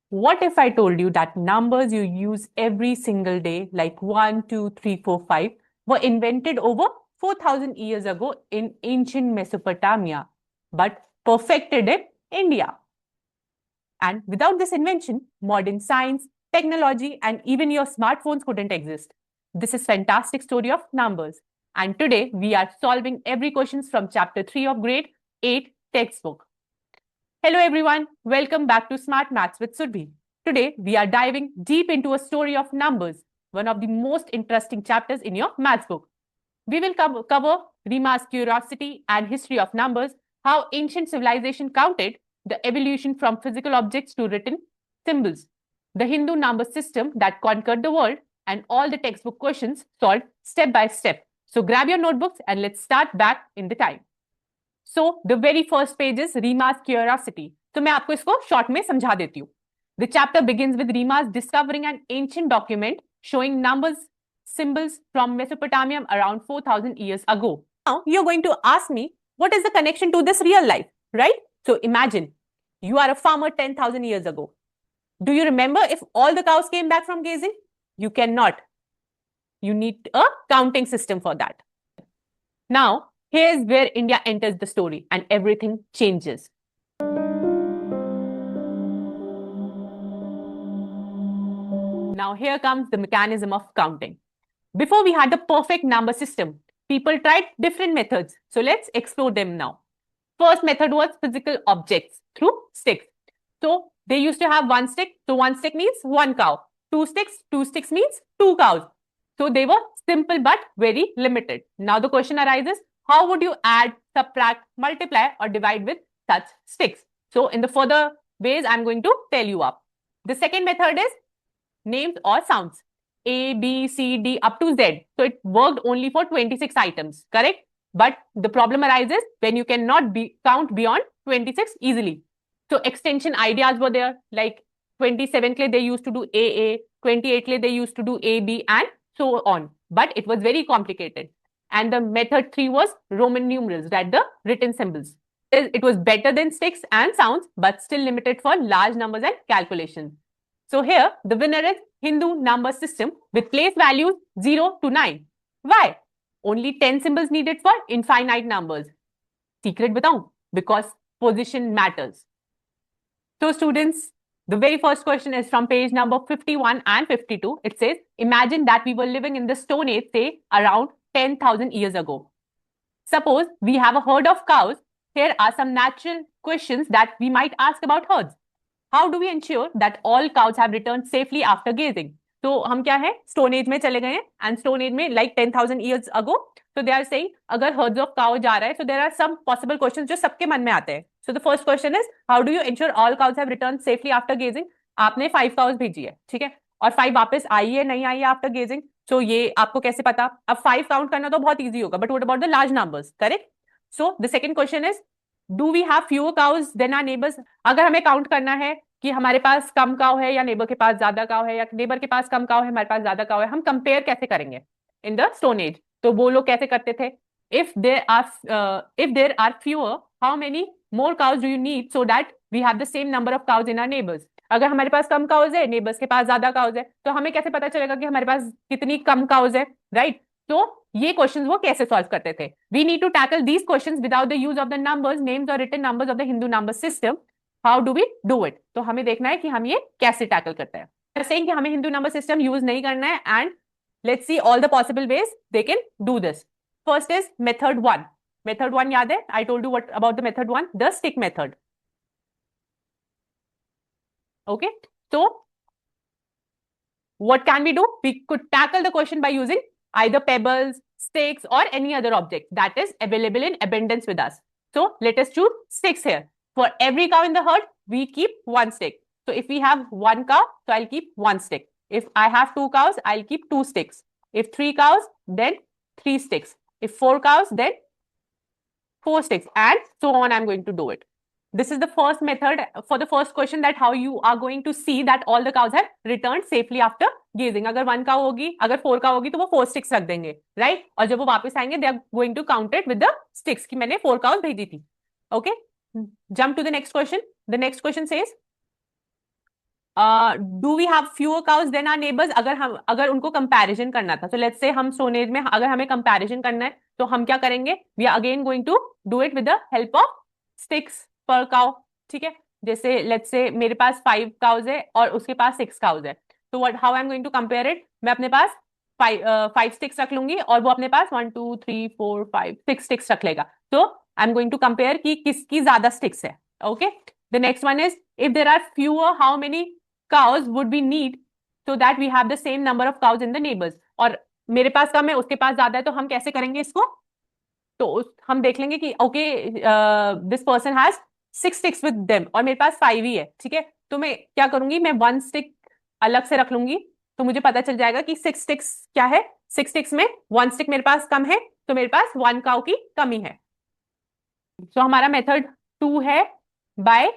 What if I told you that numbers you use every single day, like 1, 2, 3, 4, 5, were invented over 4,000 years ago in ancient Mesopotamia, but perfected in India? And without this invention, modern science, technology, and even your smartphones couldn't exist. This is fantastic story of numbers. And today we are solving every question from chapter 3 of grade 8 textbook. Hello everyone, welcome back to Smart Maths with Surbhi. Today we are diving deep into a story of numbers, one of the most interesting chapters in your maths book. We will cover Rima's curiosity and history of numbers, how ancient civilization counted, the evolution from physical objects to written symbols, the Hindu number system that conquered the world, and all the textbook questions solved step by step. So grab your notebooks and let's start back in the time. So the very first page is Rima's curiosity. तो मैं आपको इसको short में समझा देती हूँ. The chapter begins with Rima's discovering an ancient document showing numbers, symbols from Mesopotamia around 4,000 years ago. Now you're going to ask me, what is the connection to this real life, right? So imagine you are a farmer 10,000 years ago. Do you remember if all the cows came back from grazing? You cannot. You need a counting system for that. Now, here's where India enters the story and everything changes. Now, here comes the mechanism of counting. Before we had the perfect number system, people tried different methods. So let's explore them now. First method was physical objects through sticks. So they used to have one stick. So one stick means one cow. Two sticks means two cows. So they were simple but very limited. Now the question arises, how would you add, subtract, multiply or divide with such sticks? So in the further ways, I'm going to tell you up. The second method is names or sounds. A, B, C, D up to Z. So it worked only for 26 items, correct? But the problem arises when you cannot count beyond 26 easily. So extension ideas were there, like 27 they used to do AA, 28 they used to do AB and so on. But it was very complicated. And the method 3 was Roman numerals, that the written symbols. It was better than sticks and sounds, but still limited for large numbers and calculations. So here, the winner is Hindu number system with place values 0 to 9. Why? Only 10 symbols needed for infinite numbers. Secret बताऊं? Because position matters. So students, the very first question is from page number 51 and 52. It says, imagine that we were living in the Stone Age, say around 10,000 years ago. Suppose we have a herd of cows. Here are some natural questions that we might ask about herds. How do we ensure that all cows have returned safely after grazing? तो हम क्या है stone age में चले गए हैं and stone age में like 10,000 years ago. So they are saying अगर herds of cow जा रहा है, so there are some possible questions जो सबके मन में आते हैं. So the first question is, how do you ensure all cows have returned safely after grazing? आपने 5 cows भेजी है, ठीक है, और 5 वापस आई है नहीं आई है आफ्टर गेजिंग. सो ये आपको कैसे पता? अब 5 काउंट करना तो बहुत इजी होगा, but what about the large numbers, correct? So the second question is, do we have fewer cows than our neighbours? अगर हमें काउंट करना है कि हमारे पास कम काव है या नेबर के पास ज्यादा काव है, या नेबर के पास कम काव है हमारे पास ज्यादा काव है, हम कंपेयर कैसे करेंगे इन द स्टोन एज? तो वो लोग कैसे करते थे? if there are fewer, how many more cows do you need so that we have the same number of cows in our neighbors? अगर हमारे पास कम काउज है, नेबर्स के पास ज्यादा काउज है, तो हमें कैसे पता चलेगा कि हमारे पास कितनी कम काउज है, राइट? तो ये क्वेश्चंस वो कैसे सॉल्व करते थे? We need to tackle these questions without the use of the numbers, names और written numbers of the Hindu number system. How do we do it? तो हमें देखना है कि हम ये कैसे टैकल करते हैं. सेइंग कि हमें हिंदू नंबर सिस्टम यूज नहीं करना है, and let's see all the possible ways they can do this. First is method 1. Method 1 याद है? I told you what about the method 1? The stick method. Okay. So what can we do? We could tackle the question by using either pebbles, sticks, or any other object that is available in abundance with us. So let us choose sticks here. For every cow in the herd, we keep one stick. So if we have one cow, so I'll keep one stick. If I have 2 cows, I'll keep 2 sticks. If 3 cows, then 3 sticks. If 4 cows, then 4 sticks, and so on. I'm going to do it. This is the first method for the first question, that how you are going to see that all the cows have returned safely after grazing. अगर 1 cow होगी, अगर 4 cow होगी, तो वो 4 sticks रख देंगे, right? और जब वो वापस आएंगे, they are going to count it with the sticks कि मैंने 4 cows भेजी थी. Okay. Jump to the next question. The next question says, do we have fewer cows than our neighbours? अगर उनको कंपैरिजन करना था, तो लेट्स से हम स्टोन एज में अगर हमें कंपैरिजन करना है तो हम क्या करेंगे? We are again going to do it with the help of sticks पर काउ। ठीक है, जैसे लेट्स से मेरे पास 5 काउज है और उसके पास 6 काउज है, तो what how I am going to compare it? मैं अपने पास 5 स्टिक्स रख लूंगी और वो अपने पास 1 2 3 4 5 6 स्टिक्स रख लेगा। तो I am going to compare कि किसकी ज्यादा स्टिक्स है। Okay, the next one is if there are fewer how many cows would we need so that we have the same number of cows in the neighbors? और मेरे पास कम है, उसके पास ज्यादा है, तो हम कैसे करेंगे इसको? तो हम देख लेंगे कि okay this person has 6 sticks with them और मेरे पास 5 ही है। ठीक है, तो मैं क्या करूंगी? मैं 1 स्टिक अलग से रख लूंगी, तो मुझे पता चल जाएगा कि 6 स्टिक्स क्या है। 6 स्टिक्स में 1 स्टिक मेरे पास कम है, तो मेरे पास 1 काउ की कमी है। तो हमारा मेथड 2 है bye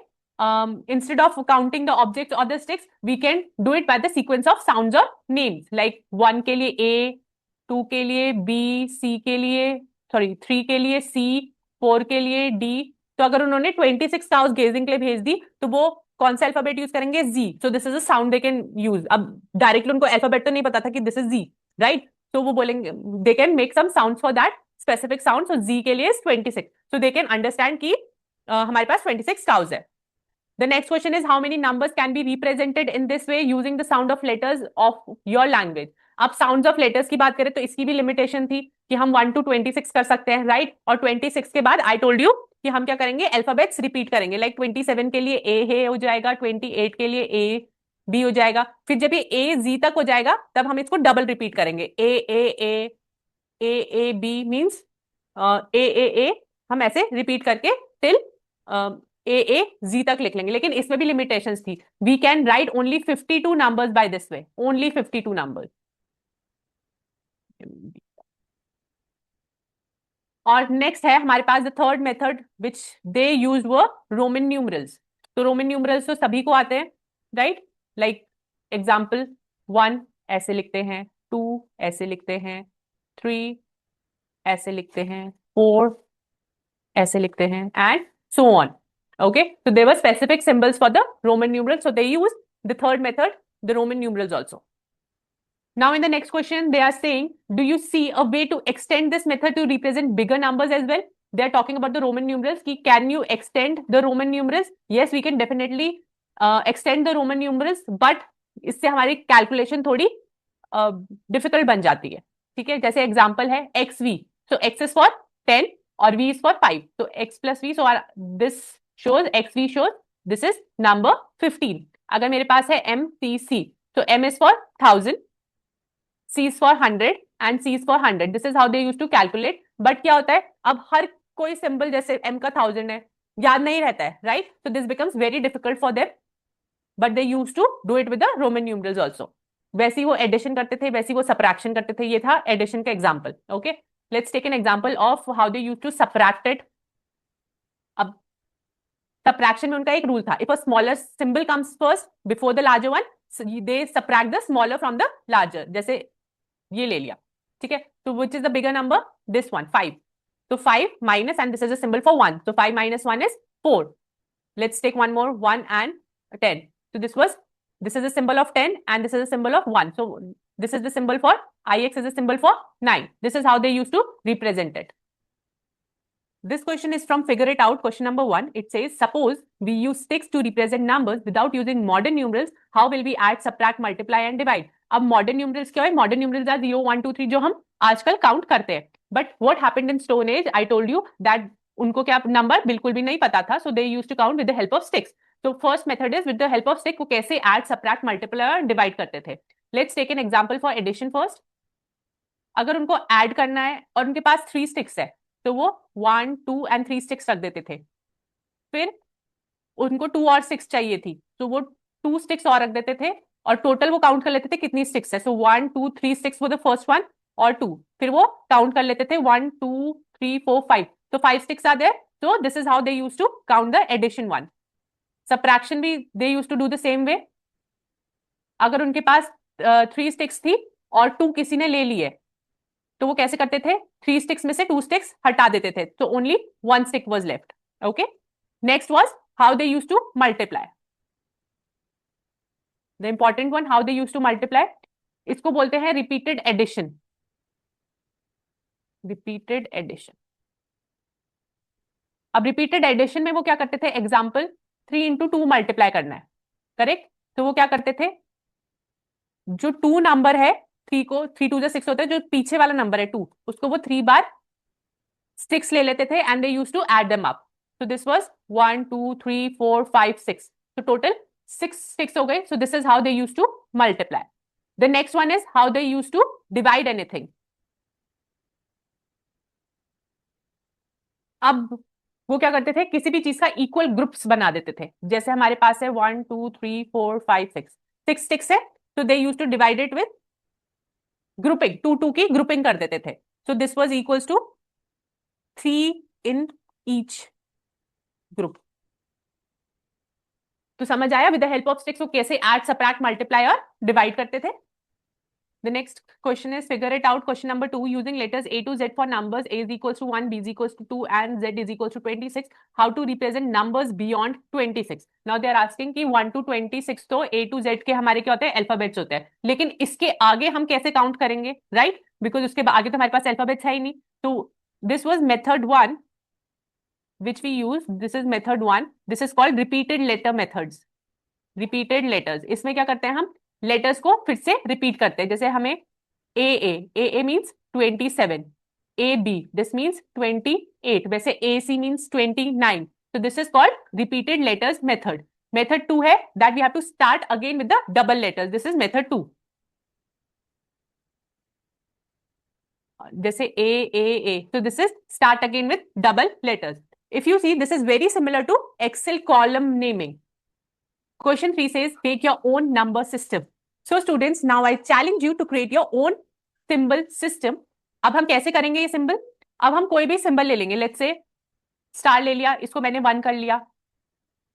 instead of counting the objects or the sticks, we can do it by the sequence of sounds or names. Like 1 के लिए A, 2 के लिए B, C के लिए, सॉरी 3 के लिए C, 4 के लिए D। तो अगर उन्होंने 26 काउस गेजिंग के लिए भेज दी, तो वो कौन सा अल्फाबेट यूज करेंगे? Z। So this is a sound they can use. अब डायरेक्टली उनको अल्फाबेट तो नहीं पता था कि दिस इज Z, राइट? तो वो बोलेंगे, they can make some sounds for that specific sound. So Z के लिए 26, सो दे कैन अंडरस्टैंड कि हमारे पास 26 काउस है। The next question is how many numbers can be represented in this way using the sound of letters of your language? अब sounds of letters की बात करें तो इसकी भी लिमिटेशन थी कि हम 1 to 26 कर सकते हैं, राइट? और 26 के बाद आई टोल्ड यू कि हम क्या करेंगे? अल्फाबेट्स रिपीट करेंगे। लाइक 27 के लिए ए है हो जाएगा, 28 के लिए ए बी हो जाएगा, फिर जब ये ए जी तक हो जाएगा तब हम इसको डबल रिपीट करेंगे। ए ए ए ए ए बी मीन्स ए ए ए, हम ऐसे रिपीट करके टिल ए ए जी तक लिख लेंगे। लेकिन इसमें भी लिमिटेशंस थी। We can write only 52 numbers by this way, only 52 numbers. और नेक्स्ट है हमारे पास the third method which they use वो रोमन न्यूमरल्स। तो रोमन न्यूमरल्स तो सभी को आते हैं, राइट? लाइक एग्जाम्पल 1 ऐसे लिखते हैं, 2 ऐसे लिखते हैं, 3 ऐसे लिखते हैं, 4 ऐसे लिखते हैं, and so on. Okay, so there were specific symbols for the Roman numerals, so they used the third method, the Roman numerals also. Now in the next question they are saying, do you see a way to extend this method to represent bigger numbers as well? They are talking about the Roman numerals ki can you extend the Roman numerals? Yes, we can definitely extend the Roman numerals, but इससे हमारी calculation थोड़ी difficult बन जाती है। ठीक है, जैसे example है xv, so x is for 10 और v is for 5, so x plus v, so this shows xv shows this is number 15. अगर मेरे पास है mtc, so m is for 1000, c is for 100 and c is for 100. This is how they used to calculate. But क्या होता है, अब हर कोई symbol जैसे m का 1000 है याद नहीं रहता है, right? So this becomes very difficult for them, but they used to do it with the Roman numerals also. वैसे ही वो एडिशन करते थे, वैसे ही वो सब्ट्रैक्शन करते थे। ये था एडिशन का example. Okay, let's take an example of how they used to subtract it. अब सब्ट्रैक्शन में उनका एक रूल था, if a smaller symbol comes first before the larger one, they subtract the smaller from the larger. जैसे ये ले लिया, ठीक है, तो which is the bigger number? This one, 5। तो 5 minus, and this is a symbol for 1, so 5 minus 1 is 4. Let's take one more, 1 and 10. So this is a symbol of 10 and this is a symbol of 1. So this is the symbol for ix is a symbol for 9. This is how they used to represent it. This question is from Figure It Out, question number 1. It says, suppose we use sticks to represent numbers without using modern numerals. How will we add, subtract, multiply and divide? अब modern numerals क्या है? Modern numerals are 0, 1, 2, 3 जो हम आजकल count करते हैं. But what happened in Stone Age? I told you that उनको क्या नंबर बिल्कुल भी नहीं पता था, so they used to count with the help of sticks. So first method is with the help of stick, वो कैसे add, subtract, multiply और divide करते थे. Let's take an example for addition first. अगर उनको add करना है और उनके पास 3 sticks है, तो वो 1, 2 and 3 sticks रख देते थे। फिर उनको 2 और 6 चाहिए थी, तो वो 2 sticks और रख देते थे और टोटल वो काउंट कर लेते थे कितनी स्टिक्स है। सो 1, 2, 3 6 फॉर द फर्स्ट वन और 2, फिर वो काउंट कर लेते थे 1, 2, 3, 4, 5, तो 5 sticks are there. So this is how they used to count the addition one. Subtraction भी they used to do the same way. अगर उनके पास 3 स्टिक्स थी और 2 किसी ने ले लिए, तो वो कैसे करते थे? 3 स्टिक्स में से 2 स्टिक्स हटा देते थे, तो only 1 stick was left. Okay, next was how they used to multiply. The important one, how they used to multiply, इसको बोलते हैं रिपीटेड एडिशन, रिपीटेड एडिशन। अब रिपीटेड एडिशन में वो क्या करते थे, एग्जाम्पल 3 into 2 मल्टीप्लाई करना है, करेक्ट, तो वो क्या करते थे, जो 2 नंबर है, 3 को 3 2 6 होता है, जो पीछे वाला नंबर है 2, उसको वो 3 बार 6 ले लेते थे and they used to add them up, so this was 1 2 3 4 5 6, so total 6 हो गए, so this is how they used to multiply. The next one is how they used to divide anything. अब वो क्या करते थे, किसी भी चीज का इक्वल ग्रुप्स बना देते थे, जैसे हमारे पास है 1 2 3 4 5 6, 6 6 है, तो they used to divide it with grouping, 2 2 की ग्रुपिंग कर देते थे, so this was equals to 3 in each group. तो समझ आया with the help of sticks वो कैसे ऐड, सबट्रैक्ट, मल्टीप्लाई और डिवाइड करते थे. The next question is figure it out. Question number 2, using letters A to Z for numbers, A is equals to 1, B is equals to 2 and Z is equals to 26. How to represent numbers beyond 26? Now they are asking कि 1 to 26 तो A to Z के हमारे क्या होते हैं, alphabets होते हैं, लेकिन इसके आगे हम कैसे काउंट करेंगे, राइट, बिकॉज उसके आगे तो हमारे पास अल्फाबेट्स है ही नहीं. तो this was method 1 which we use. This is method 1. This is called repeated letter methods. Repeated letters. इसमें क्या करते हैं हम, लेटर्स को फिर से रिपीट करते हैं, जैसे हमें A means 27, A B this means 28, वैसे A C means 29. So this is called repeated letters method. Method 2 है that we have to start again with the double letters. This is method 2. जैसे ए, so this is start again with double letters. If you see, this is very similar to Excel column naming. Question 3 says, make your own number system. So students, now I challenge you to create your own symbol system. अब हम कैसे करेंगे ये symbol, अब हम कोई भी symbol ले लेंगे, लेट्स से स्टार ले लिया, इसको मैंने 1 कर लिया,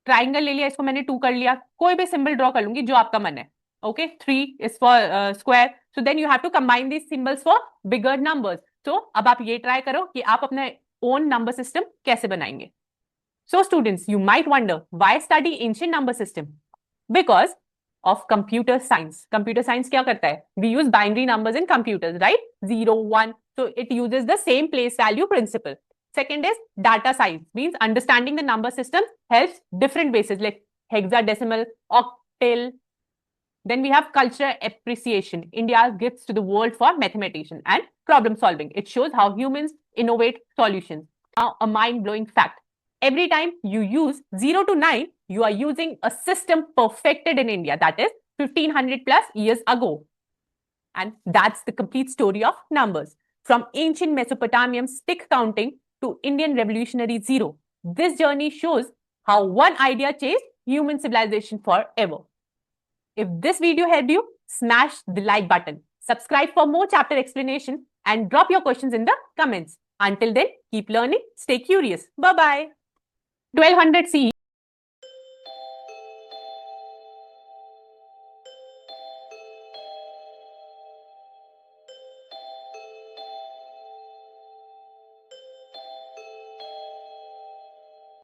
ट्राइंगल ले लिया, इसको मैंने 2 कर लिया, कोई भी सिंबल ड्रॉ कर लूंगी जो आपका मन है. Okay, 3 is for square. So then you have to combine these symbols for bigger numbers. So अब आप ये ट्राई करो कि आप अपना own number system कैसे बनाएंगे. So students, you might wonder why study ancient number system? Because of computer science. Computer science क्या करता है? We use binary numbers in computers, right? 0, 1. So it uses the same place value principle. Second is data science, means understanding the number system helps different bases like hexadecimal, octal. Then we have cultural appreciation, India's gifts to the world for mathematician and problem solving. It shows how humans innovate solutions. Now a mind-blowing fact. Every time you use 0 to 9, you are using a system perfected in India, that is 1500 plus years ago. And that's the complete story of numbers. From ancient Mesopotamian stick counting to Indian revolutionary 0. This journey shows how one idea changed human civilization forever. If this video helped you, smash the like button, subscribe for more chapter explanation and drop your questions in the comments. Until then, keep learning, stay curious. Bye-bye. 1200 CE